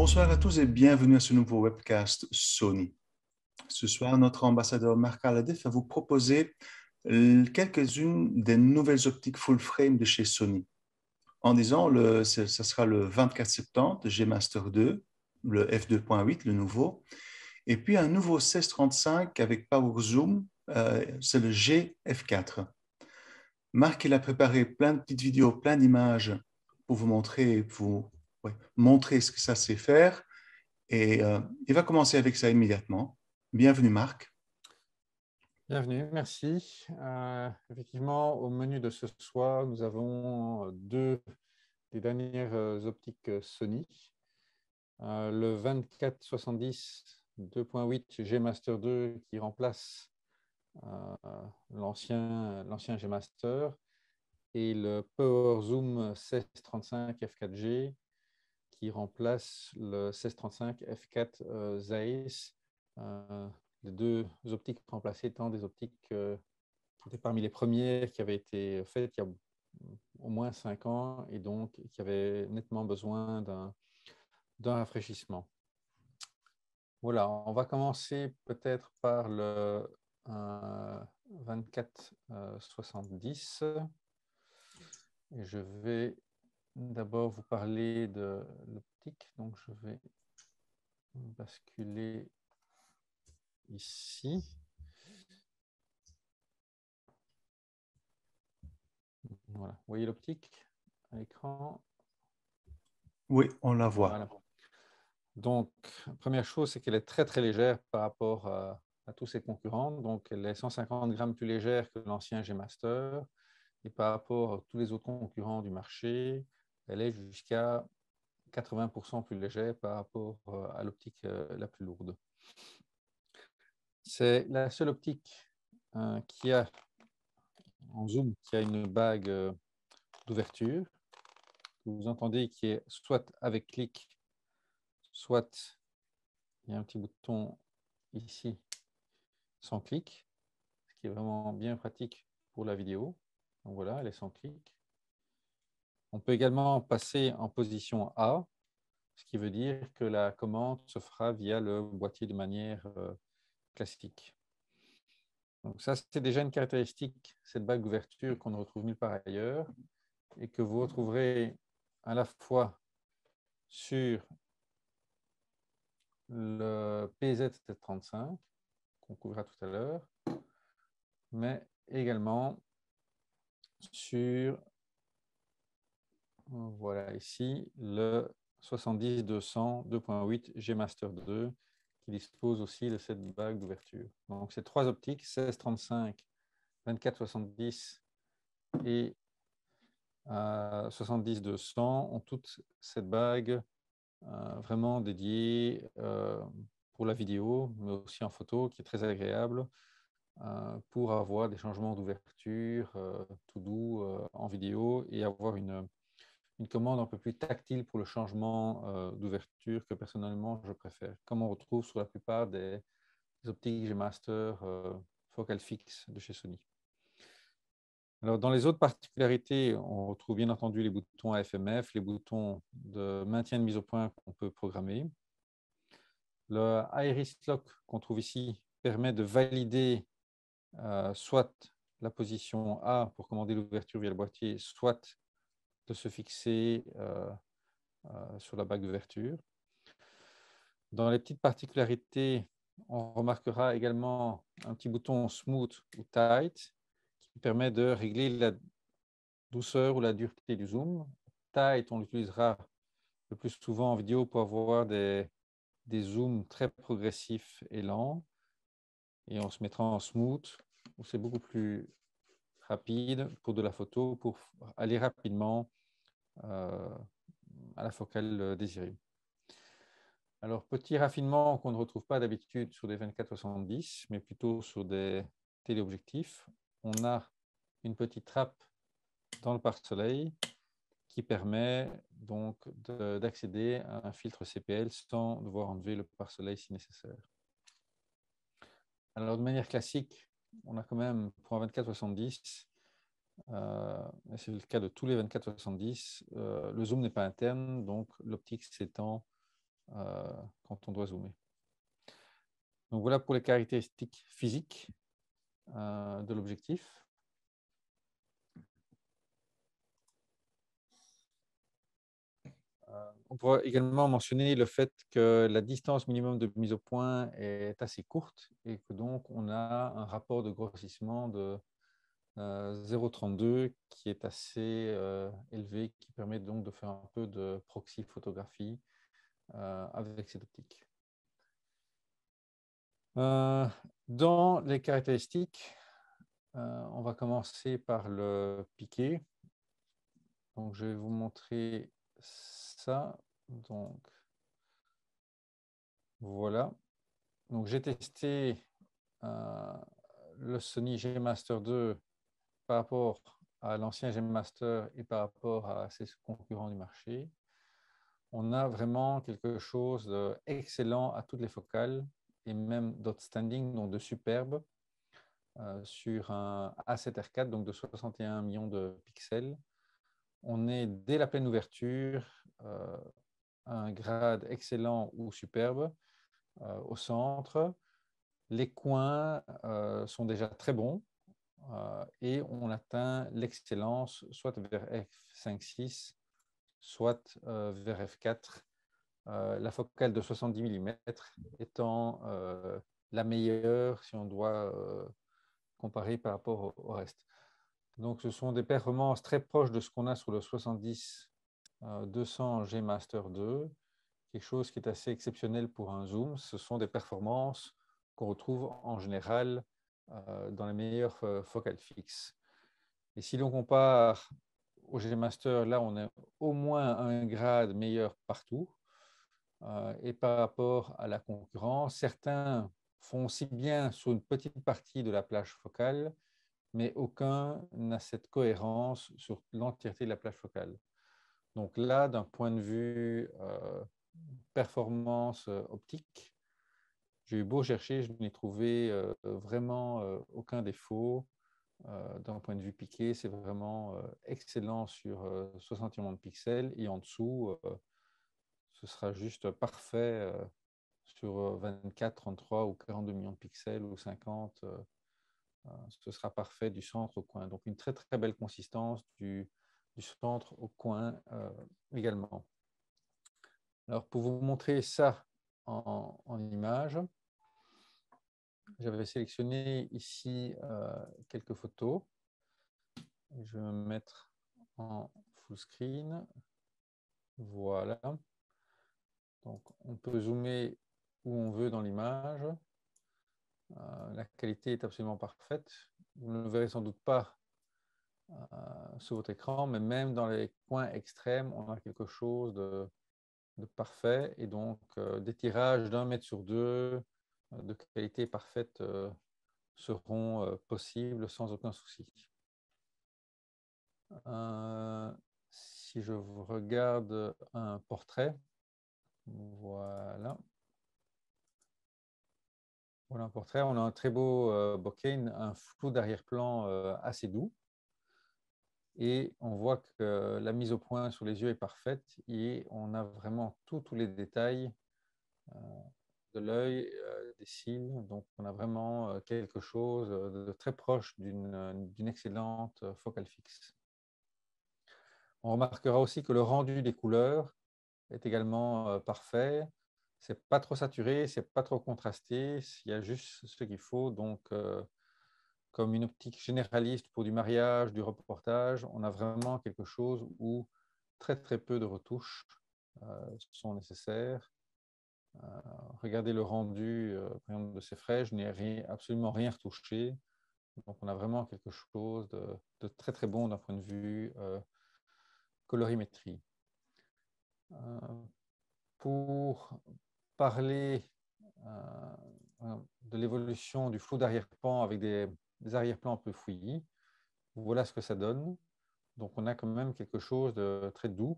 Bonsoir à tous et bienvenue à ce nouveau webcast Sony. Ce soir, notre ambassadeur Marc Aladef va vous proposer quelques-unes des nouvelles optiques full frame de chez Sony. En disant, ce sera le 24-70 G Master 2, le f2.8, le nouveau, et puis un nouveau 16-35 avec Power Zoom, c'est le G f4. Marc, il a préparé plein de petites vidéos, plein d'images pour vous montrer ce que ça sait faire. Et il va commencer avec ça immédiatement. Bienvenue, Marc. Bienvenue, merci. Effectivement, au menu de ce soir, nous avons deux des dernières optiques Sony. Le 2470 2.8 G Master 2 qui remplace l'ancien G Master et le Power Zoom 1635 f4G qui remplace le 1635 f4 Zeiss. Les deux optiques remplacées étant des optiques qui étaient parmi les premières qui avaient été faites il y a au moins 5 ans et donc qui avaient nettement besoin d'un rafraîchissement. Voilà, on va commencer peut-être par le 2470 et je vais d'abord vous parler de l'optique. Donc je vais basculer ici. Voilà. Vous voyez l'optique à l'écran? Oui, on la voit. Voilà. Donc, première chose, c'est qu'elle est très, très légère par rapport à tous ses concurrents. Donc, elle est 150 grammes plus légère que l'ancien G Master. Et par rapport à tous les autres concurrents du marché, elle est jusqu'à 80% plus légère par rapport à l'optique la plus lourde. C'est la seule optique qui a, en zoom, qui a une bague d'ouverture. Vous entendez qui est soit avec clic, soit il y a un petit bouton ici sans clic, ce qui est vraiment bien pratique pour la vidéo. Donc voilà, elle est sans clic. On peut également passer en position A, ce qui veut dire que la commande se fera via le boîtier de manière classique. Donc ça, c'est déjà une caractéristique, cette bague d'ouverture qu'on ne retrouve nulle part ailleurs et que vous retrouverez à la fois sur le PZ735 qu'on couvrira tout à l'heure, mais également sur, voilà ici, le 70-200 2.8 G Master 2 qui dispose aussi de cette bague d'ouverture. Donc ces trois optiques, 16-35, 24-70 et 70-200 ont toutes cette bague vraiment dédiée pour la vidéo, mais aussi en photo, qui est très agréable pour avoir des changements d'ouverture tout doux en vidéo et avoir une commande un peu plus tactile pour le changement d'ouverture que personnellement je préfère, comme on retrouve sur la plupart des optiques G Master focale fixe de chez Sony. Alors, dans les autres particularités, on retrouve bien entendu les boutons AFMF, les boutons de maintien de mise au point qu'on peut programmer. Le Iris Lock qu'on trouve ici permet de valider soit la position A pour commander l'ouverture via le boîtier, soit de se fixer sur la bague d'ouverture. Dans les petites particularités, on remarquera également un petit bouton Smooth ou Tight qui permet de régler la douceur ou la dureté du zoom. Tight, on l'utilisera le plus souvent en vidéo pour avoir des zooms très progressifs et lents. Et on se mettra en smooth, où c'est beaucoup plus rapide pour de la photo, pour aller rapidement à la focale désirée. Alors, petit raffinement qu'on ne retrouve pas d'habitude sur des 24-70, mais plutôt sur des téléobjectifs. On a une petite trappe dans le pare-soleil qui permet donc d'accéder à un filtre CPL sans devoir enlever le pare-soleil si nécessaire. Alors, de manière classique, on a quand même pour un 24-70, c'est le cas de tous les 24-70, le zoom n'est pas interne, donc l'optique s'étend quand on doit zoomer. Donc voilà pour les caractéristiques physiques de l'objectif. On pourrait également mentionner le fait que la distance minimum de mise au point est assez courte et que donc on a un rapport de grossissement de 0,32 qui est assez élevé, qui permet donc de faire un peu de proxy photographie avec cette optique. Dans les caractéristiques, on va commencer par le piqué. Donc, je vais vous montrer ça. Donc, voilà. Donc, j'ai testé le Sony G Master 2 par rapport à l'ancien G Master et par rapport à ses concurrents du marché. On a vraiment quelque chose d'excellent à toutes les focales et même d'outstanding, donc de superbe, sur un A7R4, donc de 61 millions de pixels. On est dès la pleine ouverture à un grade excellent ou superbe au centre. Les coins sont déjà très bons et on atteint l'excellence soit vers f5.6, soit vers f4. La focale de 70 mm étant la meilleure si on doit comparer par rapport au reste. Donc, ce sont des performances très proches de ce qu'on a sur le 70-200 G Master 2, quelque chose qui est assez exceptionnel pour un zoom. Ce sont des performances qu'on retrouve en général dans les meilleures focales fixes. Et si l'on compare au G Master, là, on est au moins un grade meilleur partout. Et par rapport à la concurrence, certains font aussi bien sur une petite partie de la plage focale, mais aucun n'a cette cohérence sur l'entièreté de la plage focale. Donc là, d'un point de vue performance optique, j'ai eu beau chercher, je n'ai trouvé vraiment aucun défaut. D'un point de vue piqué, c'est vraiment excellent sur 60 millions de pixels et en dessous, ce sera juste parfait sur 24, 33 ou 42 millions de pixels ou 50. Ce sera parfait du centre au coin. Donc une très très belle consistance du centre au coin également. Alors pour vous montrer ça en image, j'avais sélectionné ici quelques photos. Je vais me mettre en full screen. Voilà. Donc on peut zoomer où on veut dans l'image. La qualité est absolument parfaite. Vous ne le verrez sans doute pas sur votre écran, mais même dans les coins extrêmes, on a quelque chose de parfait. Et donc, des tirages d'1 mètre sur 2 de qualité parfaite seront possibles sans aucun souci. Si je vous regarde un portrait, voilà. Voilà un portrait, on a un très beau bokeh, un flou d'arrière-plan assez doux. Et on voit que la mise au point sur les yeux est parfaite et on a vraiment tous les détails de l'œil, des cils. Donc, on a vraiment quelque chose de très proche d'une excellente focale fixe. On remarquera aussi que le rendu des couleurs est également parfait. C'est pas trop saturé, c'est pas trop contrasté. Il y a juste ce qu'il faut. Donc, comme une optique généraliste pour du mariage, du reportage, on a vraiment quelque chose où très très peu de retouches sont nécessaires. Regardez le rendu par exemple, de ces fraises, je n'ai absolument rien retouché. Donc on a vraiment quelque chose de très très bon d'un point de vue colorimétrie. Pour parler de l'évolution du flou d'arrière-plan avec des arrière-plans un peu fouillis, voilà ce que ça donne. Donc on a quand même quelque chose de très doux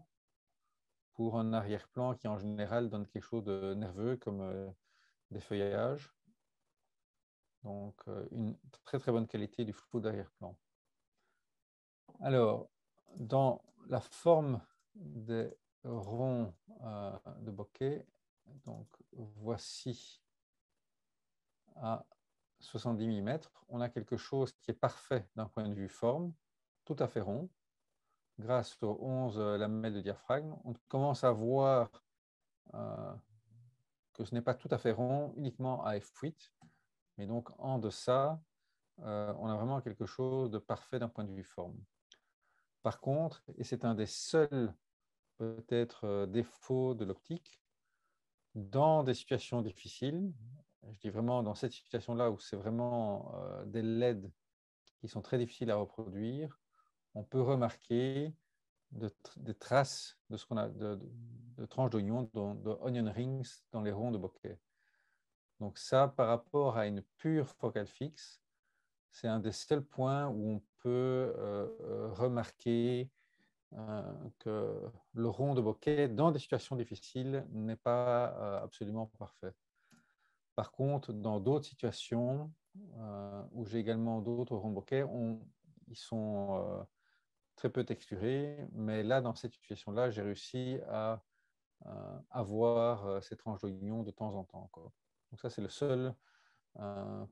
pour un arrière-plan qui en général donne quelque chose de nerveux comme des feuillages. Donc une très très bonne qualité du flou d'arrière-plan. Alors, dans la forme des ronds de bokeh, Donc, voici à 70 mm, on a quelque chose qui est parfait d'un point de vue forme, tout à fait rond. Grâce aux 11 lamelles de diaphragme, on commence à voir que ce n'est pas tout à fait rond, uniquement à F8, mais donc en deçà, on a vraiment quelque chose de parfait d'un point de vue forme. Par contre, et c'est un des seuls peut-être défauts de l'optique, dans des situations difficiles, je dis vraiment dans cette situation-là où c'est vraiment des LED qui sont très difficiles à reproduire, on peut remarquer des traces de ce qu'on a de tranches d'oignon, de onion rings dans les ronds de bokeh. Donc ça, par rapport à une pure focale fixe, c'est un des seuls points où on peut remarquer que le rond de bokeh, dans des situations difficiles, n'est pas absolument parfait. Par contre, dans d'autres situations, où j'ai également d'autres ronds de bokeh, ils sont très peu texturés, mais là, dans cette situation-là, j'ai réussi à avoir ces tranches d'oignon de temps en temps encore. Donc ça, c'est le seul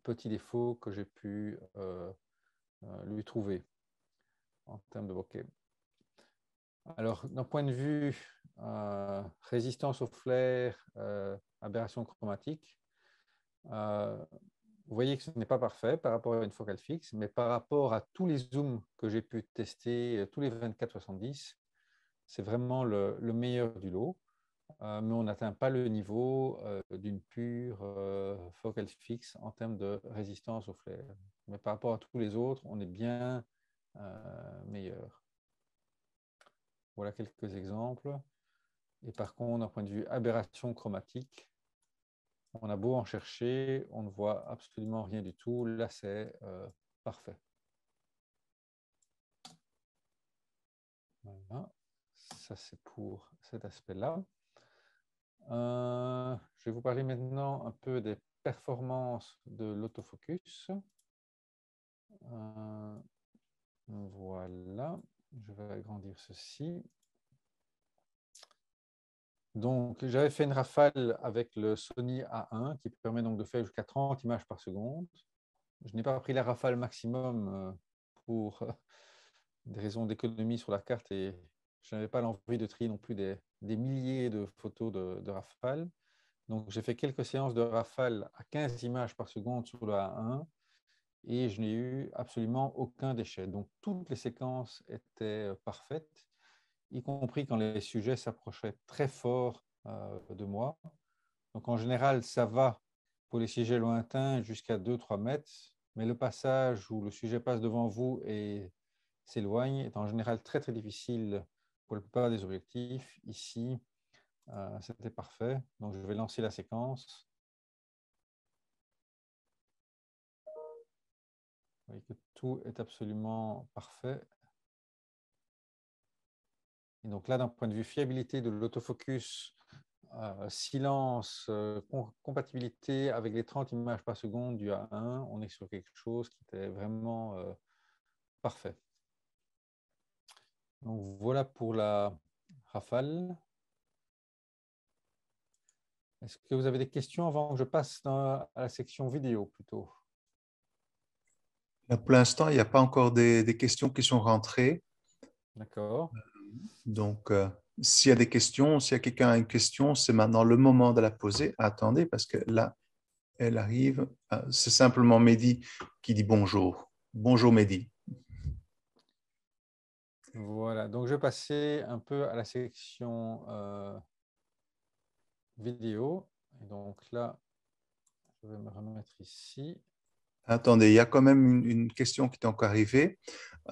petit défaut que j'ai pu lui trouver en termes de bokeh. Alors, d'un point de vue résistance au flair, aberration chromatique, vous voyez que ce n'est pas parfait par rapport à une focale fixe, mais par rapport à tous les zooms que j'ai pu tester, tous les 24-70, c'est vraiment le meilleur du lot. Mais on n'atteint pas le niveau d'une pure focale fixe en termes de résistance au flair. Mais par rapport à tous les autres, on est bien meilleur. Voilà quelques exemples. Et par contre, d'un point de vue aberration chromatique, on a beau en chercher, on ne voit absolument rien du tout. Là, c'est parfait. Voilà. Ça, c'est pour cet aspect-là. Je vais vous parler maintenant un peu des performances de l'autofocus. Voilà, je vais agrandir ceci. Donc, j'avais fait une rafale avec le Sony A1 qui permet donc de faire jusqu'à 30 images par seconde. Je n'ai pas pris la rafale maximum pour des raisons d'économie sur la carte et je n'avais pas l'envie de trier non plus des milliers de photos de rafale. Donc, j'ai fait quelques séances de rafale à 15 images par seconde sur le A1 et je n'ai eu absolument aucun déchet. Donc, toutes les séquences étaient parfaites, y compris quand les sujets s'approchaient très fort de moi. Donc, en général, ça va pour les sujets lointains jusqu'à 2-3 mètres, mais le passage où le sujet passe devant vous et s'éloigne est en général très, très difficile pour la plupart des objectifs. Ici, c'était parfait. Donc, je vais lancer la séquence. Vous voyez que tout est absolument parfait. Et donc là, d'un point de vue fiabilité de l'autofocus, silence, compatibilité avec les 30 images par seconde du A1, on est sur quelque chose qui était vraiment parfait. Donc voilà pour la rafale. Est-ce que vous avez des questions avant que je passe à la section vidéo plutôt? Là, pour l'instant, il n'y a pas encore des questions qui sont rentrées. D'accord. Donc, s'il y a des questions, s'il y a quelqu'un a une question, c'est maintenant le moment de la poser. Attendez, parce que là, elle arrive. C'est simplement Mehdi qui dit bonjour. Bonjour Mehdi. Voilà, donc je vais passer un peu à la section vidéo. Et donc là, je vais me remettre ici. Attendez, il y a quand même une question qui est encore arrivée.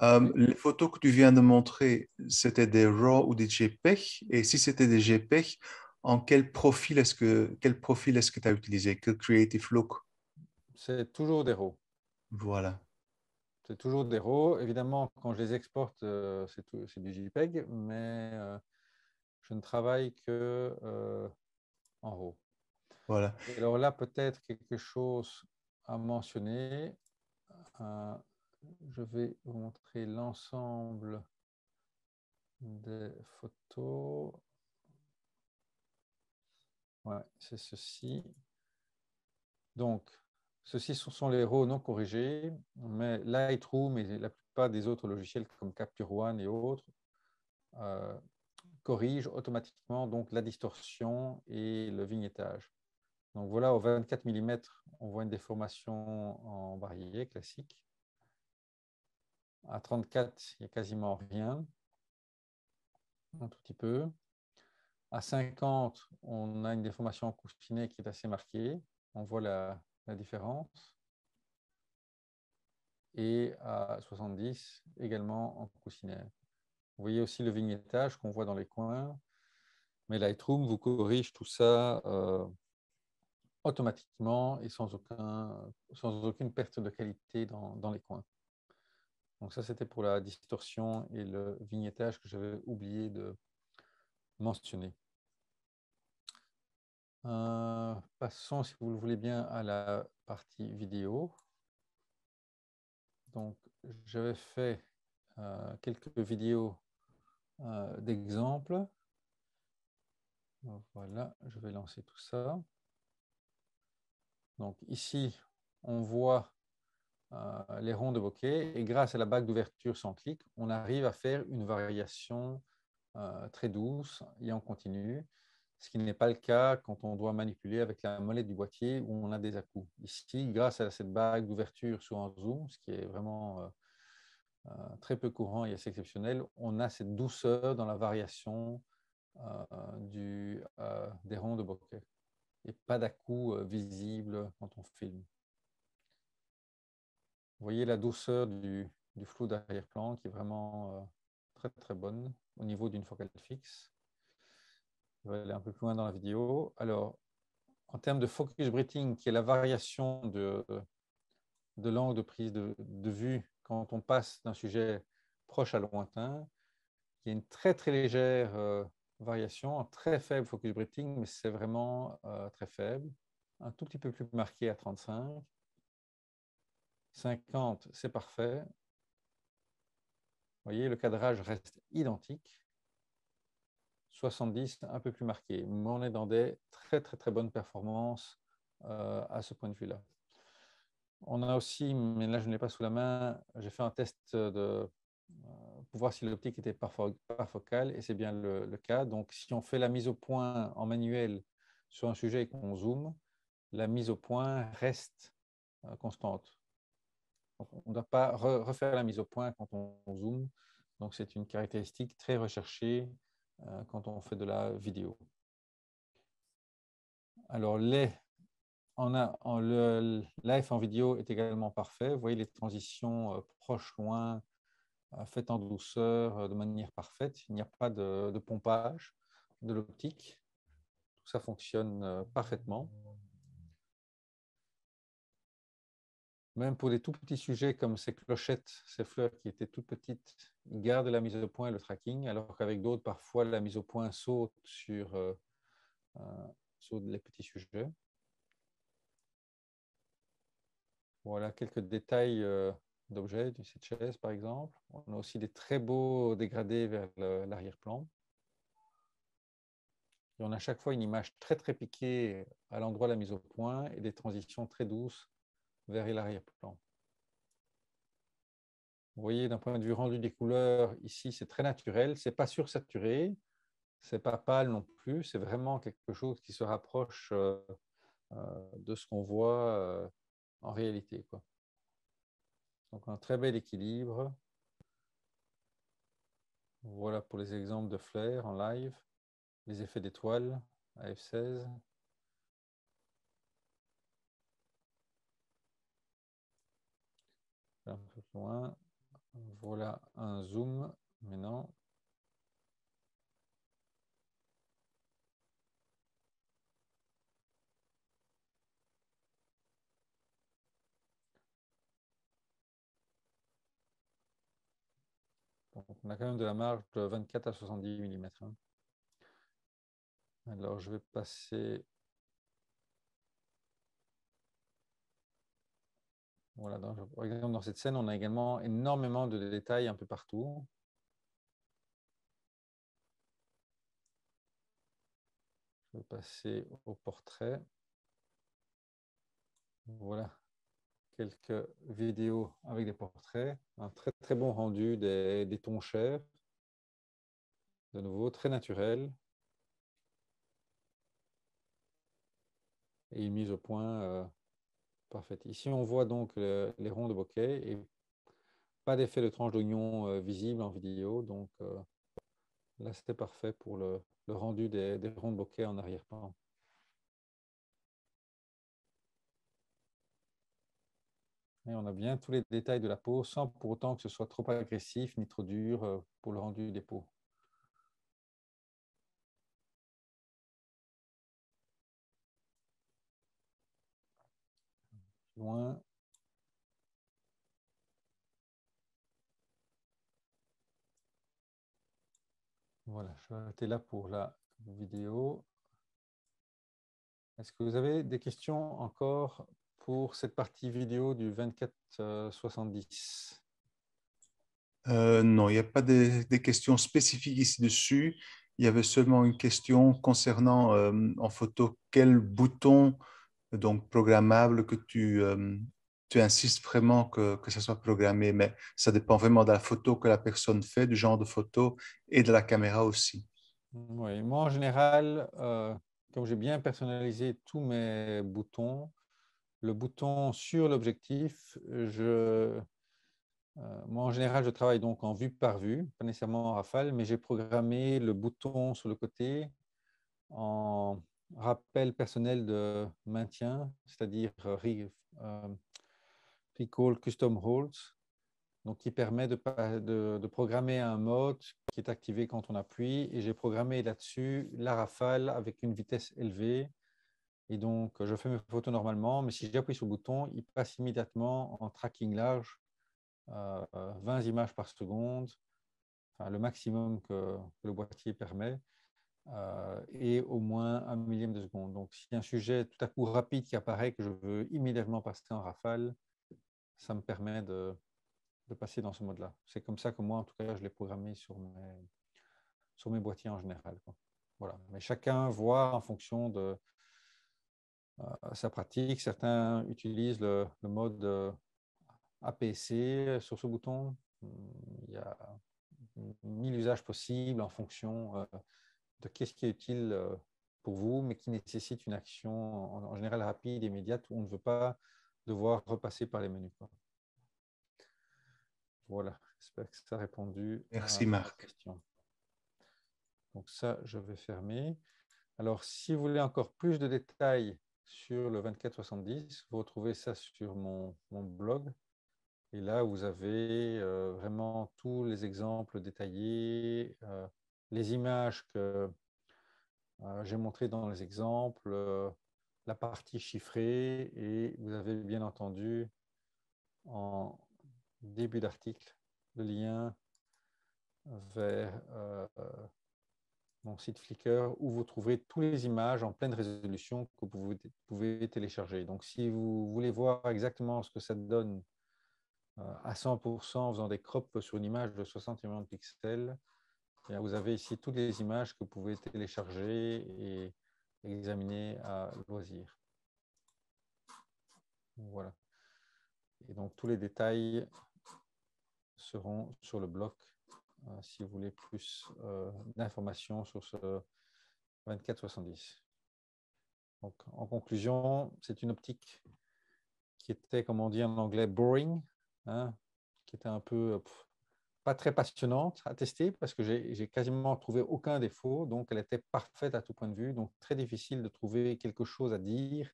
Oui. Les photos que tu viens de montrer, c'était des RAW ou des JPEG? Et si c'était des JPEG, en quel profil est-ce que tu as utilisé? Quel Creative Look? C'est toujours des RAW. Voilà. C'est toujours des RAW. Évidemment, quand je les exporte, c'est du JPEG, mais je ne travaille que en RAW. Voilà. Et alors là, peut-être quelque chose à mentionner. Euh, je vais vous montrer l'ensemble des photos. Ouais, c'est ceci. Donc, ceux-ci sont les RAW non corrigés, mais Lightroom et la plupart des autres logiciels comme Capture One et autres corrigent automatiquement donc, la distorsion et le vignettage. Donc voilà, au 24 mm, on voit une déformation en varié classique. À 34, il n'y a quasiment rien, un tout petit peu. À 50, on a une déformation en coussinet qui est assez marquée. On voit la différence. Et à 70, également en coussinet. Vous voyez aussi le vignettage qu'on voit dans les coins. Mais Lightroom vous corrige tout ça automatiquement et sans aucune perte de qualité dans les coins. Donc ça, c'était pour la distorsion et le vignettage que j'avais oublié de mentionner. Passons, si vous le voulez bien, à la partie vidéo. Donc, j'avais fait quelques vidéos d'exemples. Voilà, je vais lancer tout ça. Donc ici, on voit les ronds de bokeh et grâce à la bague d'ouverture sans clic, on arrive à faire une variation très douce et en continu, ce qui n'est pas le cas quand on doit manipuler avec la molette du boîtier où on a des à-coups. Ici, grâce à cette bague d'ouverture sur un zoom, ce qui est vraiment très peu courant et assez exceptionnel, on a cette douceur dans la variation des ronds de bokeh et pas d'à-coups visibles quand on filme. Vous voyez la douceur du flou d'arrière-plan qui est vraiment très très bonne au niveau d'une focale fixe. Je vais aller un peu plus loin dans la vidéo. Alors, en termes de focus breathing, qui est la variation de l'angle de prise de vue quand on passe d'un sujet proche à lointain, il y a une très très légère variation, un très faible focus breathing, mais c'est vraiment très faible. Un tout petit peu plus marqué à 35. 50, c'est parfait. Vous voyez, le cadrage reste identique. 70, un peu plus marqué. Mais on est dans des très, très, très bonnes performances à ce point de vue-là. On a aussi, mais là je ne l'ai pas sous la main, j'ai fait un test pour voir si l'optique était parfocale et c'est bien le cas. Donc si on fait la mise au point en manuel sur un sujet et qu'on zoome, la mise au point reste constante. Donc, on ne doit pas refaire la mise au point quand on zoome. Donc c'est une caractéristique très recherchée quand on fait de la vidéo. Alors le live en vidéo est également parfait. Vous voyez les transitions proche-loin, faites en douceur, de manière parfaite. Il n'y a pas de pompage de l'optique. Tout ça fonctionne parfaitement. Même pour des tout petits sujets comme ces clochettes, ces fleurs qui étaient toutes petites, ils gardent la mise au point et le tracking, alors qu'avec d'autres, parfois, la mise au point saute sur les petits sujets. Voilà quelques détails d'objets de cette chaise, par exemple. On a aussi des très beaux dégradés vers l'arrière-plan. Et on a à chaque fois une image très, très piquée à l'endroit de la mise au point et des transitions très douces vers l'arrière-plan. Vous voyez, d'un point de vue rendu des couleurs, ici, c'est très naturel. Ce n'est pas sursaturé, ce n'est pas pâle non plus. C'est vraiment quelque chose qui se rapproche de ce qu'on voit en réalité, quoi. Donc, un très bel équilibre. Voilà pour les exemples de flares en live, les effets d'étoiles à f16. Un peu plus loin. Voilà un zoom maintenant. Donc, on a quand même de la marge de 24 à 70 mm. Alors, je vais passer. Voilà, par exemple, dans cette scène, on a également énormément de détails un peu partout. vais passer au portrait. Voilà quelques vidéos avec des portraits. Un très très bon rendu des tons chers. De nouveau, très naturel. Et une mise au point parfaite. Ici, on voit donc les ronds de bokeh et pas d'effet de tranche d'oignon visible en vidéo. Donc là, c'était parfait pour le rendu des ronds de bokeh en arrière-plan. Et on a bien tous les détails de la peau sans pour autant que ce soit trop agressif ni trop dur pour le rendu des peaux. Loin. Voilà, je vais arrêter là pour la vidéo. Est-ce que vous avez des questions encore pour cette partie vidéo du 24-70? Non, il n'y a pas des questions spécifiques ici dessus. Il y avait seulement une question concernant en photo quel bouton donc programmable que tu insistes vraiment que ça soit programmé, mais ça dépend vraiment de la photo que la personne fait, du genre de photo et de la caméra aussi. Oui, moi en général, comme j'ai bien personnalisé tous mes boutons, le bouton sur l'objectif, moi en général je travaille donc en vue par vue, pas nécessairement en rafale, mais j'ai programmé le bouton sur le côté en rappel personnel de maintien, c'est-à-dire Recall Custom Holds, donc qui permet de programmer un mode qui est activé quand on appuie. Et j'ai programmé là-dessus la rafale avec une vitesse élevée. Et donc, je fais mes photos normalement, mais si j'appuie sur le bouton, il passe immédiatement en tracking large, 20 images par seconde, enfin, le maximum que le boîtier permet. Et au moins 1 millième de seconde. Donc, s'il y a un sujet tout à coup rapide qui apparaît, que je veux immédiatement passer en rafale, ça me permet de passer dans ce mode-là. C'est comme ça que moi, en tout cas, je l'ai programmé sur mes boîtiers en général, quoi. Voilà. Mais chacun voit en fonction de sa pratique. Certains utilisent le mode APC sur ce bouton. Il y a 1000 usages possibles en fonction de qu'est-ce qui est utile pour vous, mais qui nécessite une action en général rapide et immédiate où on ne veut pas devoir repasser par les menus, quoi. Voilà, j'espère que ça a répondu à Merci la Marc. question. Donc ça, je vais fermer. Alors, si vous voulez encore plus de détails sur le 24-70, vous retrouvez ça sur mon blog. Et là, vous avez vraiment tous les exemples détaillés, les images que j'ai montrées dans les exemples, la partie chiffrée, et vous avez bien entendu en début d'article le lien vers mon site Flickr où vous trouverez toutes les images en pleine résolution que vous pouvez télécharger. Donc, si vous voulez voir exactement ce que ça donne à 100% en faisant des crops sur une image de 60 millions de pixels, vous avez ici toutes les images que vous pouvez télécharger et examiner à loisir. Voilà. Et donc, tous les détails seront sur le blog si vous voulez plus d'informations sur ce 24-70. Donc, en conclusion, c'est une optique qui était, comme on dit en anglais, boring, hein, qui était un peu pas très passionnante à tester parce que j'ai quasiment trouvé aucun défaut. Donc, elle était parfaite à tout point de vue. Donc, très difficile de trouver quelque chose à dire,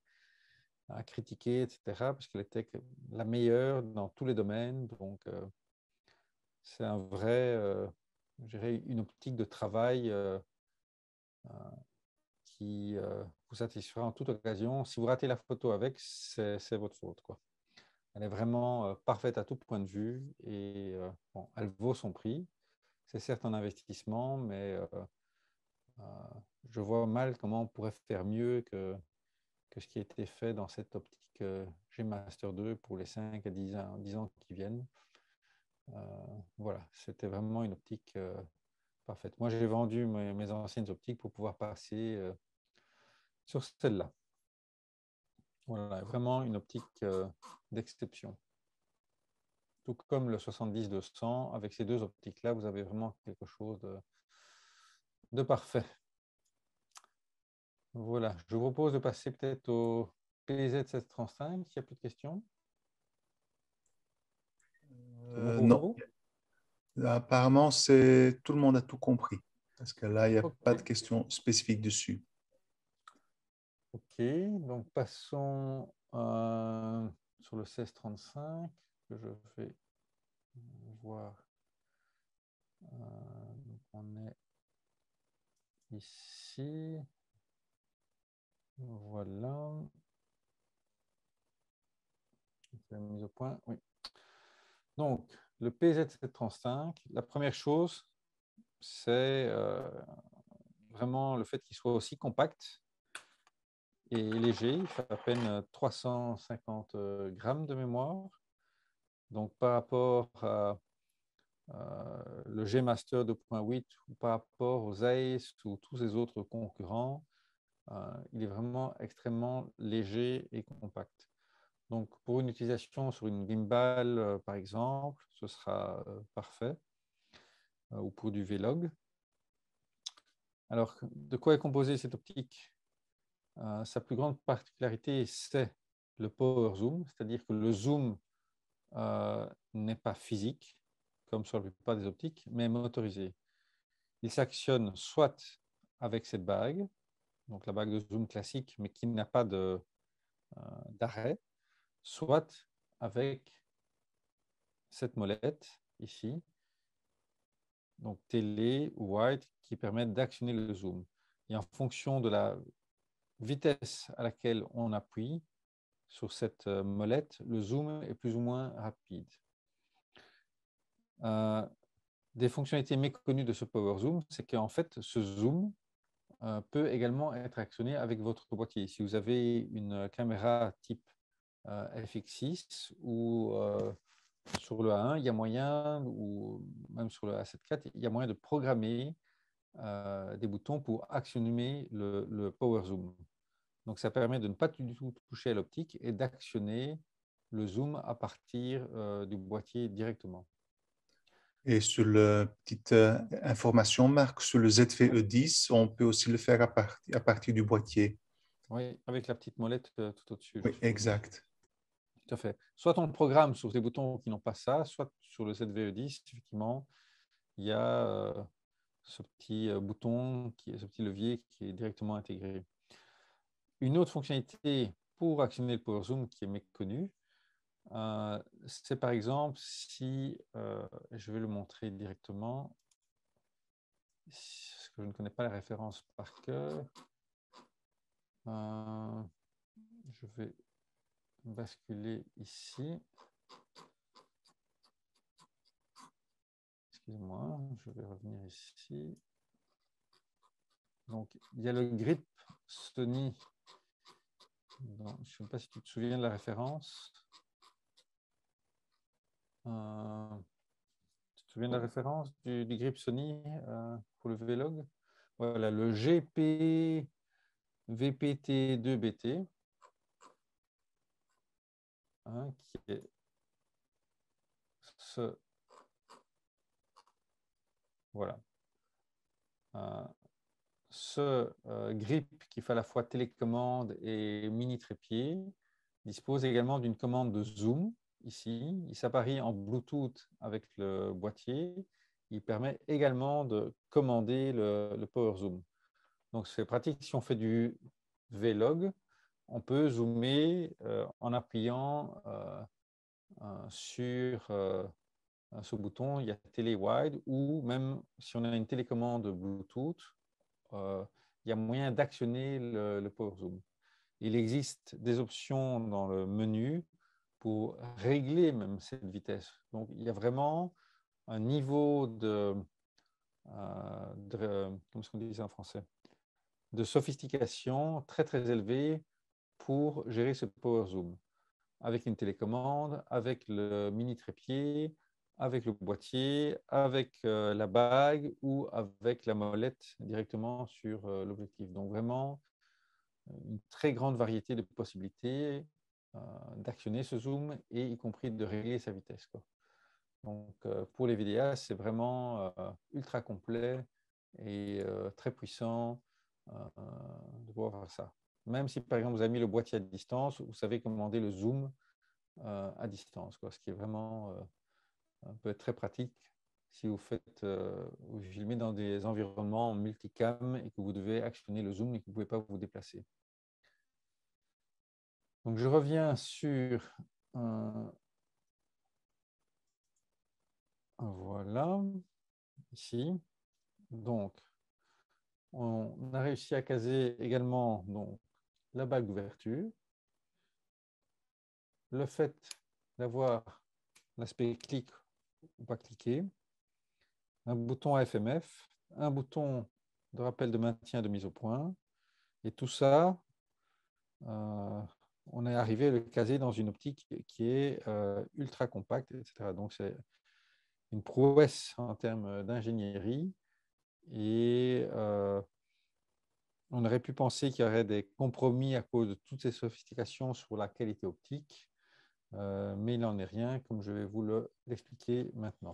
à critiquer, etc. parce qu'elle était la meilleure dans tous les domaines. Donc, c'est un vrai, je dirais, une optique de travail qui vous satisfera en toute occasion. Si vous ratez la photo avec, c'est votre faute, quoi. Elle est vraiment parfaite à tout point de vue et bon, elle vaut son prix. C'est certes un investissement, mais euh, je vois mal comment on pourrait faire mieux que ce qui a été fait dans cette optique G Master 2 pour les 5 à 10 ans qui viennent. Voilà, c'était vraiment une optique parfaite. Moi, j'ai vendu mes anciennes optiques pour pouvoir passer sur celle-là. Voilà, vraiment une optique d'exception. Tout comme le 70-200, avec ces deux optiques-là, vous avez vraiment quelque chose de parfait. Voilà, je vous propose de passer peut-être au PZ735, s'il n'y a plus de questions. C'est bon pour Non, vous? apparemment, tout le monde a tout compris. Parce que là, il n'y a pas de Ok. questions spécifiques dessus. Ok, donc passons sur le 1635 que je vais voir. Donc on est ici. Voilà. C'est la mise au point. Oui. Donc, le PZ735, la première chose, c'est vraiment le fait qu'il soit aussi compact et léger. Il fait à peine 350 grammes de mémoire. Donc, par rapport à le G-Master 2.8 ou par rapport aux ACE ou tous ces autres concurrents, il est vraiment extrêmement léger et compact. Donc, pour une utilisation sur une gimbal, par exemple, ce sera parfait, ou pour du Vlog. Alors, de quoi est composée cette optique? Sa plus grande particularité, c'est le power zoom, c'est-à-dire que le zoom n'est pas physique, comme sur la plupart des optiques, mais motorisé. Il s'actionne soit avec cette bague, donc la bague de zoom classique, mais qui n'a pas d'arrêt, soit avec cette molette ici, donc télé ou wide, qui permettent d'actionner le zoom. Et en fonction de la vitesse à laquelle on appuie sur cette molette, le zoom est plus ou moins rapide. Des fonctionnalités méconnues de ce power zoom, c'est qu'en fait, ce zoom peut également être actionné avec votre boîtier. Si vous avez une caméra type FX6 ou sur le A1, il y a moyen, ou même sur le A7 IV, il y a moyen de programmer des boutons pour actionner le power zoom. Donc, ça permet de ne pas du tout toucher à l'optique et d'actionner le zoom à partir du boîtier directement. Et sur la petite information, Marc, sur le ZVE10, on peut aussi le faire à partir du boîtier. Oui, avec la petite molette tout au-dessus, je Oui, suppose. exact. Tout à fait. Soit on le programme sur des boutons qui n'ont pas ça, soit sur le ZVE10, effectivement, il y a ce petit bouton, ce petit levier qui est directement intégré. Une autre fonctionnalité pour actionner le Power Zoom qui est méconnue, c'est par exemple si, je vais le montrer directement, parce que je ne connais pas la référence par cœur, je vais basculer ici. Excusez-moi, je vais revenir ici. Donc, il y a le grip Sony. Donc, je ne sais pas si tu te souviens de la référence. Tu te souviens de la référence du grip Sony pour le Vlog? Voilà, le GP VPT2BT, qui est ce. Voilà. Ce grip qui fait à la fois télécommande et mini trépied dispose également d'une commande de zoom ici. Il s'apparie en Bluetooth avec le boîtier. Il permet également de commander le power zoom. Donc c'est pratique si on fait du Vlog. On peut zoomer en appuyant sur ce bouton. Il y a télé wide ou même si on a une télécommande Bluetooth, il y a moyen d'actionner le Power Zoom. Il existe des options dans le menu pour régler même cette vitesse. Donc, il y a vraiment un niveau comment est-ce qu'on dit ça en français, de sophistication très, très élevé pour gérer ce Power Zoom. Avec une télécommande, avec le mini trépied, avec le boîtier, avec la bague ou avec la molette directement sur l'objectif. Donc vraiment, une très grande variété de possibilités d'actionner ce zoom et y compris de régler sa vitesse, quoi. Donc, pour les vidéastes, c'est vraiment ultra complet et très puissant de pouvoir faire ça. Même si, par exemple, vous avez mis le boîtier à distance, vous savez commander le zoom à distance, quoi, ce qui est vraiment peut être très pratique si vous vous filmez dans des environnements multicam et que vous devez actionner le zoom et que vous ne pouvez pas vous déplacer. Donc, je reviens sur voilà, ici. Donc, on a réussi à caser également donc, la bague d'ouverture, le fait d'avoir l'aspect clic ou pas cliquer, un bouton AFMF, un bouton de rappel de maintien et de mise au point, et tout ça, on est arrivé à le caser dans une optique qui est ultra compacte, etc. Donc, c'est une prouesse en termes d'ingénierie et on aurait pu penser qu'il y aurait des compromis à cause de toutes ces sophistications sur la qualité optique, mais il n'en est rien, comme je vais vous l'expliquer maintenant.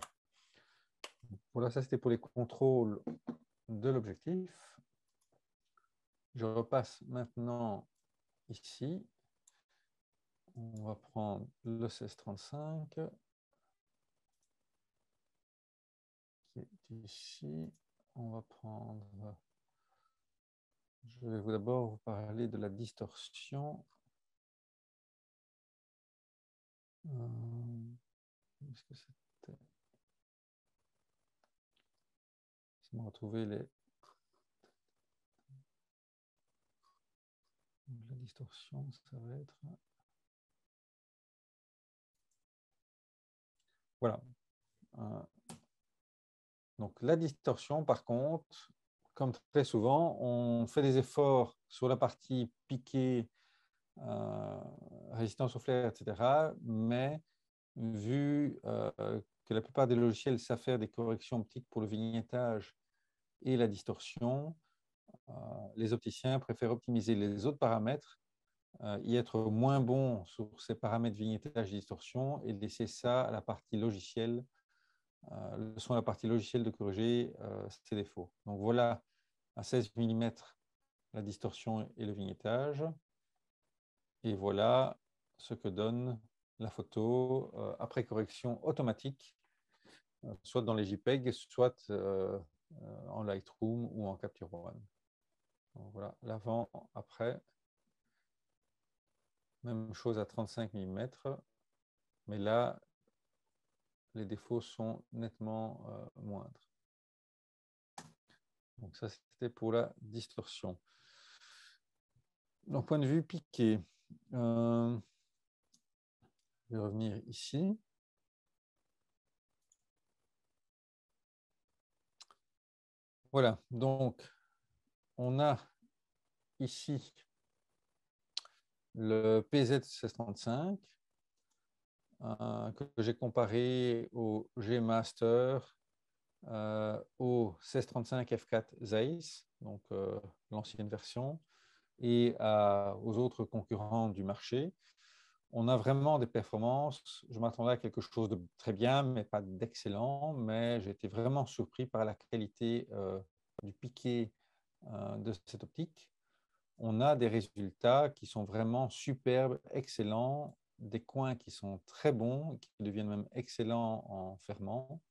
Voilà, ça c'était pour les contrôles de l'objectif. Je repasse maintenant ici. On va prendre le 1635 qui est ici. On va prendre... Je vais d'abord vous parler de la distorsion. Est-ce que c'était... Laissez-moi retrouver la distorsion, ça va être... Voilà. Donc la distorsion, par contre, comme très souvent, on fait des efforts sur la partie piquée, résistance au flair, etc. Mais vu que la plupart des logiciels savent faire des corrections optiques pour le vignettage et la distorsion, les opticiens préfèrent optimiser les autres paramètres, y être moins bon sur ces paramètres vignettage et distorsion et laisser ça à la partie logicielle, le soin à la partie logicielle de corriger ces défauts. Donc voilà, à 16 mm, la distorsion et le vignettage. Et voilà ce que donne la photo après correction automatique, soit dans les JPEG, soit en Lightroom ou en Capture One. Donc voilà, l'avant, après. Même chose à 35 mm, mais là, les défauts sont nettement moindres. Donc ça, c'était pour la distorsion. Donc, point de vue piqué, je vais revenir ici. Voilà, donc on a ici le PZ1635 que j'ai comparé au G-Master, au 1635 F4 Zeiss, donc l'ancienne version, et aux autres concurrents du marché. On a vraiment des performances. Je m'attendais à quelque chose de très bien, mais pas d'excellent, mais j'ai été vraiment surpris par la qualité du piqué de cette optique. On a des résultats qui sont vraiment superbes, excellents, des coins qui sont très bons, qui deviennent même excellents en fermant.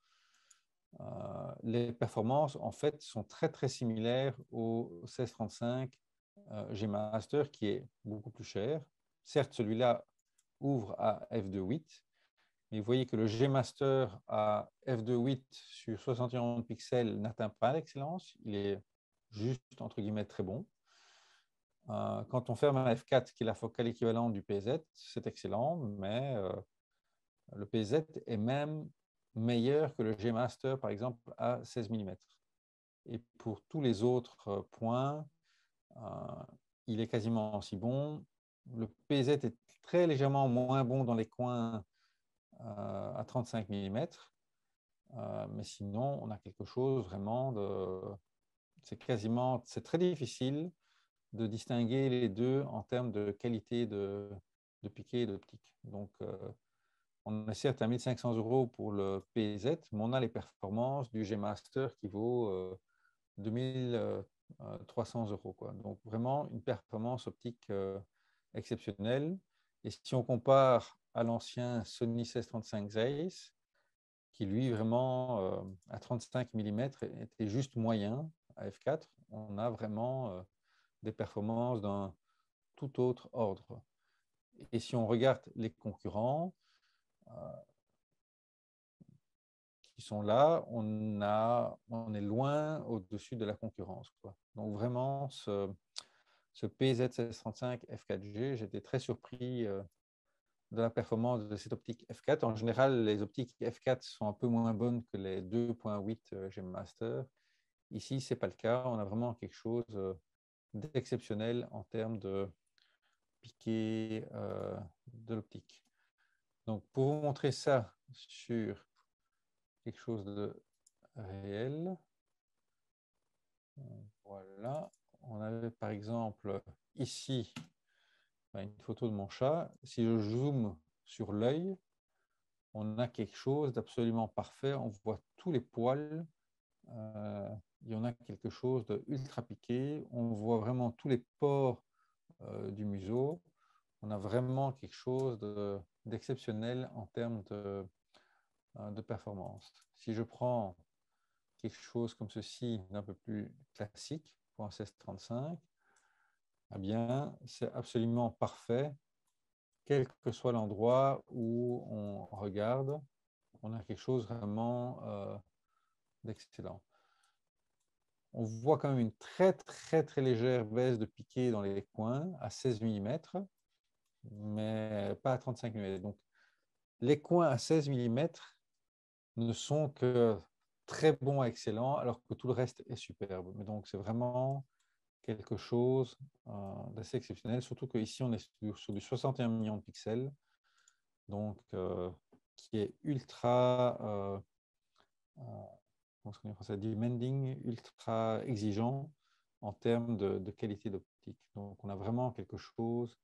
Les performances, en fait, sont très, très similaires au 1635 G-Master, qui est beaucoup plus cher. Certes, celui-là ouvre à f2.8, mais vous voyez que le G-Master à f2.8 sur 71 pixels n'atteint pas l'excellence. Il est juste, entre guillemets, très bon. Quand on ferme un f4, qui est la focale équivalente du PZ, c'est excellent, mais le PZ est même meilleur que le G-Master, par exemple, à 16 mm. Et pour tous les autres points, il est quasiment aussi bon. Le PZ est très légèrement moins bon dans les coins à 35 mm, mais sinon, on a quelque chose vraiment de... C'est très difficile de distinguer les deux en termes de qualité de piqué et d'optique. Donc, on est certes à 1 500 € pour le PZ, mais on a les performances du G-Master qui vaut 2 300 €, quoi. Donc, vraiment une performance optique exceptionnelle. Et si on compare à l'ancien Sony 1635 Zeiss, qui lui, vraiment, à 35 mm, était juste moyen à f4, on a vraiment des performances d'un tout autre ordre. Et si on regarde les concurrents qui sont là, on est loin au-dessus de la concurrence, quoi. Donc vraiment, ce PZ1635 f4G, j'étais très surpris de la performance de cette optique f4. En général, les optiques f4 sont un peu moins bonnes que les 2.8 G Master. Ici, ce n'est pas le cas. On a vraiment quelque chose d'exceptionnel en termes de piqué de l'optique. Donc, pour vous montrer ça sur quelque chose de réel, voilà. On avait par exemple ici une photo de mon chat. Si je zoome sur l'œil, on a quelque chose d'absolument parfait. On voit tous les poils. Il y en a quelque chose d'ultra piqué. On voit vraiment tous les pores du museau. On a vraiment quelque chose d'exceptionnel en termes de performance. Si je prends quelque chose comme ceci, d'un peu plus classique, pour un 1635, eh bien, c'est absolument parfait. Quel que soit l'endroit où on regarde, on a quelque chose vraiment d'excellent. On voit quand même une très légère baisse de piqué dans les coins à 16 mm, mais pas à 35 mm. Donc, les coins à 16 mm ne sont que très bons à excellents, alors que tout le reste est superbe. Mais donc, c'est vraiment quelque chose d'assez exceptionnel, surtout qu'ici, on est sur du 61 millions de pixels, donc qui est ultra, comment est-ce qu'on dit en français, demanding, ultra exigeant en termes de qualité d'optique. Donc, on a vraiment quelque chose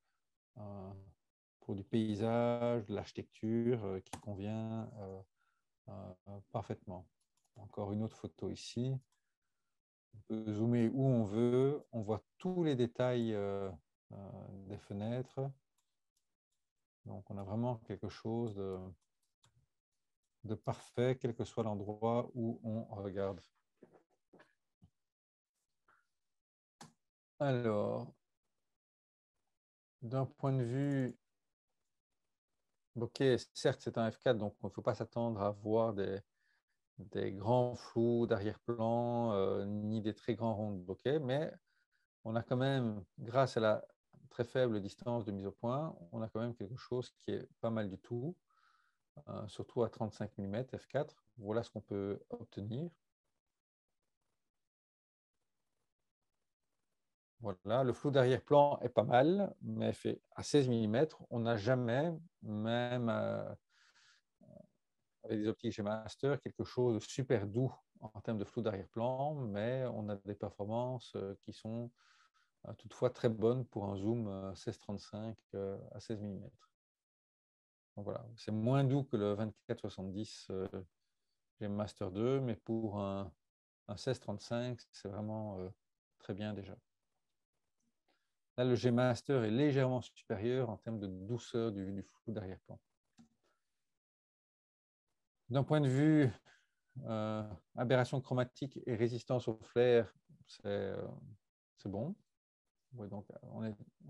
pour du paysage, de l'architecture qui convient parfaitement. Encore une autre photo ici. On peut zoomer où on veut. On voit tous les détails des fenêtres. Donc, on a vraiment quelque chose de parfait, quel que soit l'endroit où on regarde. Alors, d'un point de vue, ok, certes, c'est un f4, donc il ne faut pas s'attendre à voir des grands flous d'arrière-plan, ni des très grands ronds de bokeh, mais on a quand même, grâce à la très faible distance de mise au point, on a quand même quelque chose qui est pas mal du tout, surtout à 35 mm f4. Voilà ce qu'on peut obtenir. Voilà, le flou d'arrière-plan est pas mal, mais fait à 16 mm, on n'a jamais, même avec des optiques G-Master, quelque chose de super doux en termes de flou d'arrière-plan, mais on a des performances qui sont toutefois très bonnes pour un zoom 16-35 à 16 mm. Donc voilà, c'est moins doux que le 24-70 G-Master 2, mais pour un 16-35, c'est vraiment très bien déjà. Là, le G-Master est légèrement supérieur en termes de douceur du flou d'arrière-plan. D'un point de vue aberration chromatique et résistance au flair, c'est bon. Ouais, donc, on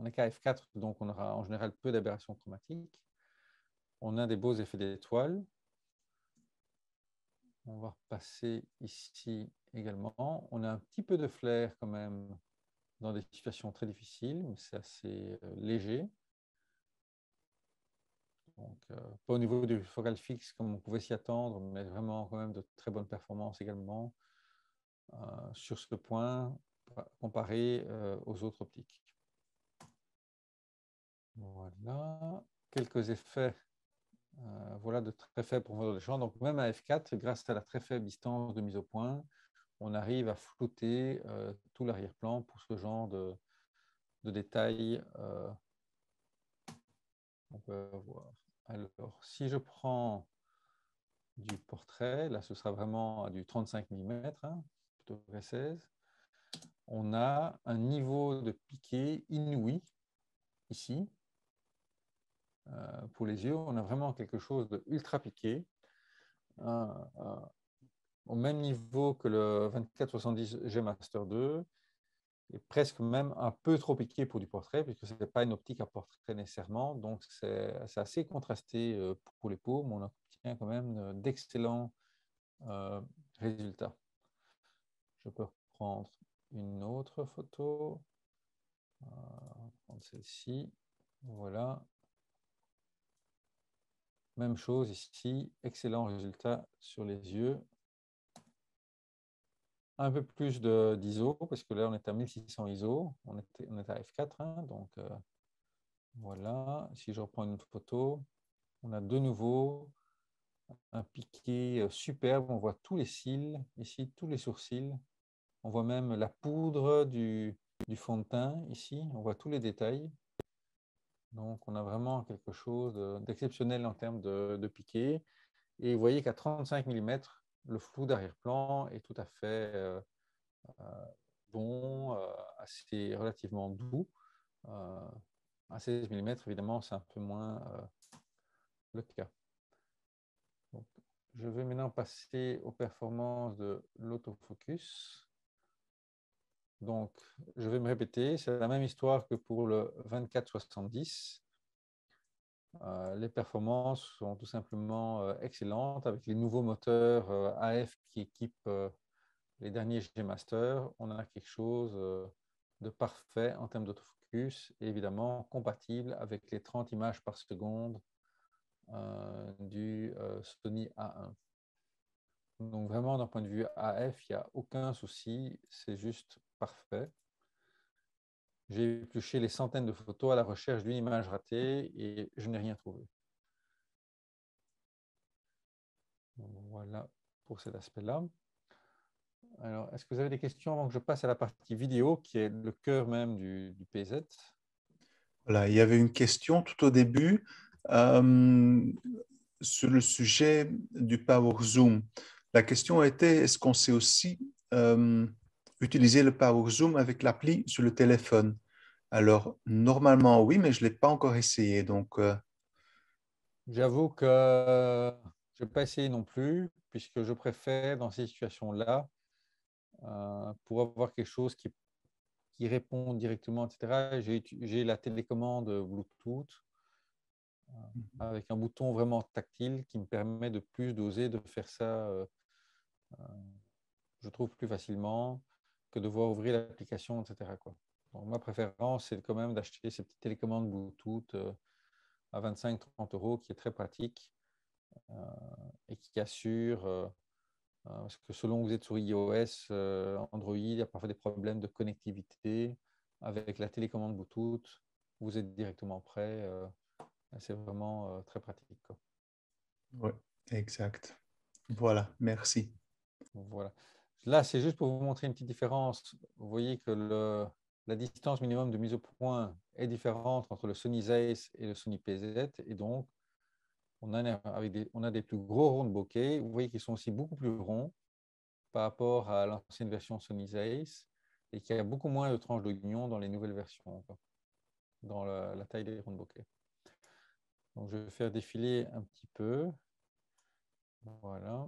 est qu'à f4, donc on aura en général peu d'aberration chromatique. On a des beaux effets d'étoiles. On va repasser ici également. On a un petit peu de flair quand même dans des situations très difficiles, mais c'est assez léger. Donc, pas au niveau du focal fixe comme on pouvait s'y attendre, mais vraiment quand même de très bonnes performances également sur ce point comparé aux autres optiques. Voilà, quelques effets voilà, de très faible profondeur de champ. Donc même à f4, grâce à la très faible distance de mise au point, on arrive à flouter tout l'arrière-plan pour ce genre de détails. On peut voir. Alors, si je prends du portrait, là ce sera vraiment à du 35 mm, hein, plutôt que 16. On a un niveau de piqué inouï ici. Pour les yeux, on a vraiment quelque chose de ultra piqué. Au même niveau que le 24-70 G Master 2, et presque même un peu trop piqué pour du portrait, puisque ce n'est pas une optique à portrait nécessairement. Donc, c'est assez contrasté pour les peaux, mais on obtient quand même d'excellents résultats. Je peux reprendre une autre photo. On va prendre celle-ci. Voilà. Même chose ici, excellent résultat sur les yeux. Un peu plus d'ISO, parce que là, on est à 1600 ISO. On est à F4, hein, donc voilà. Si je reprends une photo, on a de nouveau un piqué superbe. On voit tous les cils, ici, tous les sourcils. On voit même la poudre du fond de teint, ici. On voit tous les détails. Donc, on a vraiment quelque chose d'exceptionnel en termes de piqué. Et vous voyez qu'à 35 mm, le flou d'arrière-plan est tout à fait bon, assez relativement doux. À 16 mm, évidemment, c'est un peu moins le cas. Donc, je vais maintenant passer aux performances de l'autofocus. Donc, je vais me répéter, c'est la même histoire que pour le 24-70. Les performances sont tout simplement excellentes avec les nouveaux moteurs AF qui équipent les derniers G Master. On a quelque chose de parfait en termes d'autofocus et évidemment compatible avec les 30 images par seconde du Sony A1. Donc vraiment d'un point de vue AF, il n'y a aucun souci, c'est juste parfait. J'ai épluché les centaines de photos à la recherche d'une image ratée et je n'ai rien trouvé. Voilà pour cet aspect-là. Alors, est-ce que vous avez des questions avant que je passe à la partie vidéo, qui est le cœur même du PZ? Voilà, il y avait une question tout au début euh, sur le sujet du Power Zoom. La question était, est-ce qu'on sait aussi utiliser le Power Zoom avec l'appli sur le téléphone? Alors, normalement, oui, mais je ne l'ai pas encore essayé. Donc, J'avoue que je n'ai pas essayé non plus, puisque je préfère, dans ces situations-là, pour avoir quelque chose qui répond directement, etc., j'ai la télécommande Bluetooth avec un bouton vraiment tactile qui me permet de plus d'oser de faire ça, je trouve, plus facilement que de devoir ouvrir l'application, etc., quoi. Donc, ma préférence, c'est quand même d'acheter ces petites télécommandes Bluetooth à 25-30 euros, qui est très pratique et qui assure, parce que selon que vous êtes sur iOS, Android, il y a parfois des problèmes de connectivité. Avec la télécommande Bluetooth, vous êtes directement prêt. C'est vraiment très pratique, quoi. oui, exact. Voilà, merci. Voilà. Là, c'est juste pour vous montrer une petite différence. Vous voyez que la distance minimum de mise au point est différente entre le Sony Zeiss et le Sony PZ. Et donc, on a des plus gros ronds de bokeh. Vous voyez qu'ils sont aussi beaucoup plus ronds par rapport à l'ancienne version Sony Zeiss et qu'il y a beaucoup moins de tranches d'oignon dans les nouvelles versions, quoi, dans la taille des ronds de bokeh. Donc, je vais faire défiler un petit peu. Voilà.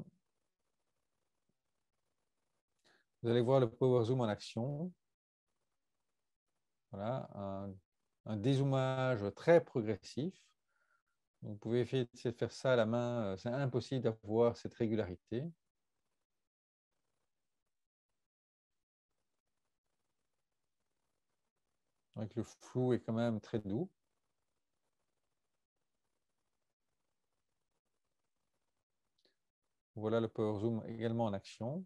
Vous allez voir le Power Zoom en action. Voilà, un dézoomage très progressif. Vous pouvez essayer de faire ça à la main. C'est impossible d'avoir cette régularité. Donc, le flou est quand même très doux. Voilà le Power Zoom également en action.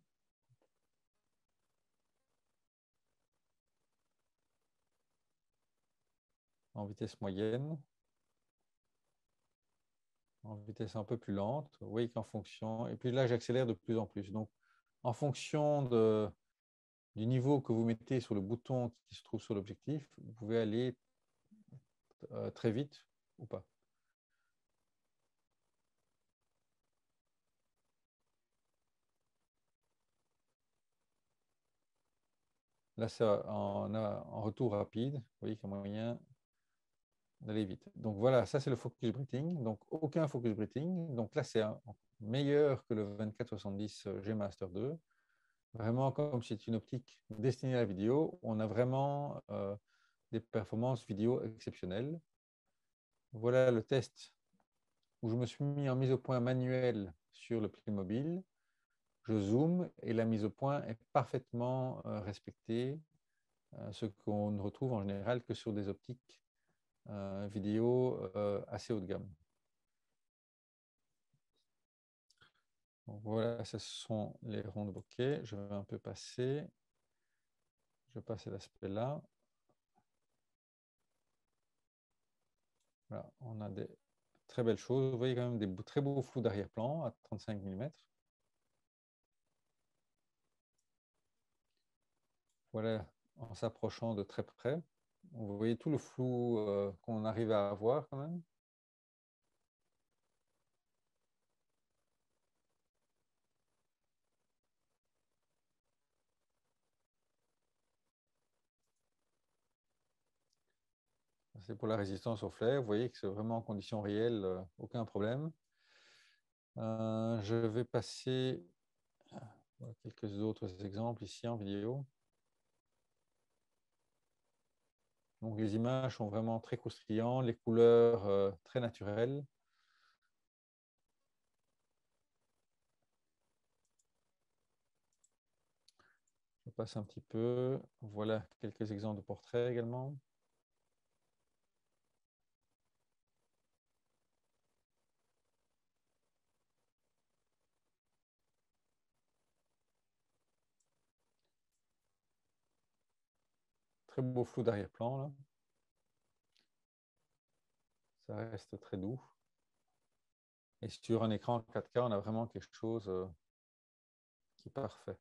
En vitesse moyenne. En vitesse un peu plus lente. Vous voyez qu'en fonction... Et puis là, j'accélère de plus en plus. Donc, en fonction du niveau que vous mettez sur le bouton qui se trouve sur l'objectif, vous pouvez aller très vite ou pas. Là, c'est en retour rapide. Vous voyez qu'il y a moyen d'aller vite. Donc voilà, ça c'est le focus breathing. Donc aucun focus breathing. Donc là, c'est meilleur que le 24-70 G Master 2. Vraiment, comme c'est une optique destinée à la vidéo, on a vraiment des performances vidéo exceptionnelles. Voilà le test où je me suis mis en mise au point manuelle sur le Playmobil. Je zoome et la mise au point est parfaitement respectée, ce qu'on ne retrouve en général que sur des optiques vidéo assez haut de gamme. Donc voilà, ce sont les ronds de bokeh. Je vais un peu passer. Je passe à l'aspect là. Voilà, on a des très belles choses. Vous voyez quand même des très beaux flous d'arrière-plan à 35 mm. Voilà, en s'approchant de très près. Vous voyez tout le flou qu'on arrive à avoir quand même. C'est pour la résistance au flair. Vous voyez que c'est vraiment en conditions réelles, aucun problème. Je vais passer quelques autres exemples ici en vidéo. Donc les images sont vraiment très croustillantes, les couleurs très naturelles. Je passe un petit peu. Voilà quelques exemples de portraits également. Très beau flou d'arrière-plan là. Ça reste très doux. Et sur un écran 4K, on a vraiment quelque chose qui est parfait.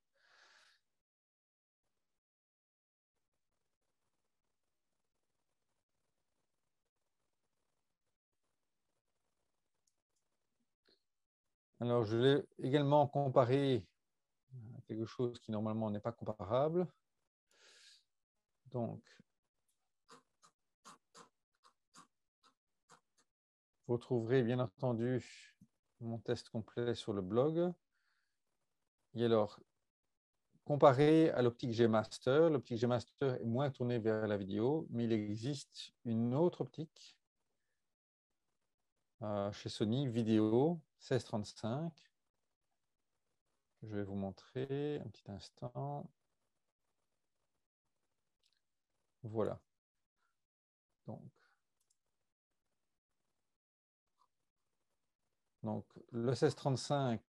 Alors, je l'ai également comparé à quelque chose qui normalement n'est pas comparable. Donc, vous trouverez bien entendu mon test complet sur le blog. Et alors, comparé à l'optique G Master, l'optique G Master est moins tournée vers la vidéo, mais il existe une autre optique chez Sony, vidéo 1635. Je vais vous montrer un petit instant. Voilà. Donc le 1635,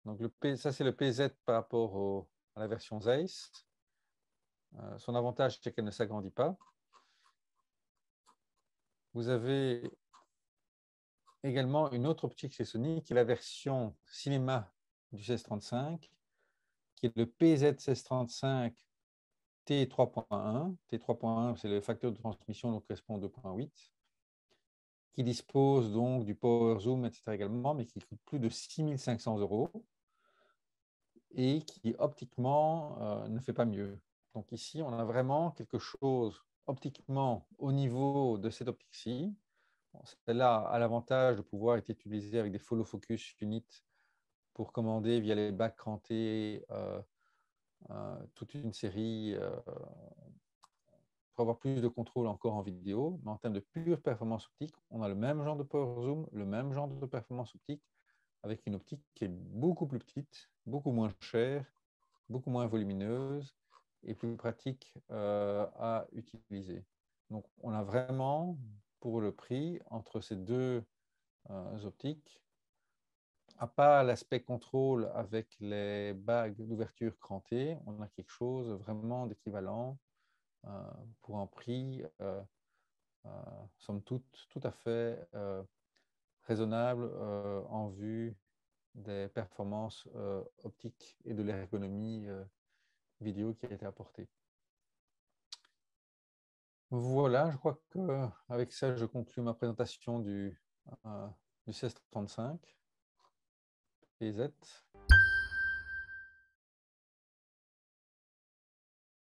donc ça c'est le PZ par rapport à la version Zeiss. Son avantage, c'est qu'elle ne s'agrandit pas. Vous avez également une autre optique chez Sony, qui est la version cinéma du 1635, qui est le PZ 1635 T3.1. T3.1, c'est le facteur de transmission, donc correspond au 2.8, qui dispose donc du power zoom, etc. également, mais qui coûte plus de 6 500 € et qui optiquement ne fait pas mieux. Donc ici, on a vraiment quelque chose optiquement au niveau de cette optique-ci. Bon, celle-là a l'avantage de pouvoir être utilisée avec des follow focus unit pour commander via les bacs crantés toute une série pour avoir plus de contrôle encore en vidéo. Mais en termes de pure performance optique, on a le même genre de power zoom, le même genre de performance optique, avec une optique qui est beaucoup plus petite, beaucoup moins chère, beaucoup moins volumineuse et plus pratique à utiliser. Donc, on a vraiment, pour le prix, entre ces deux optiques, à part l'aspect contrôle avec les bagues d'ouverture crantées, on a quelque chose vraiment d'équivalent pour un prix, somme toute, tout à fait raisonnable en vue des performances optiques et de l'ergonomie vidéo qui a été apportée. Voilà, je crois qu'avec ça, je conclue ma présentation du 1635 PZ.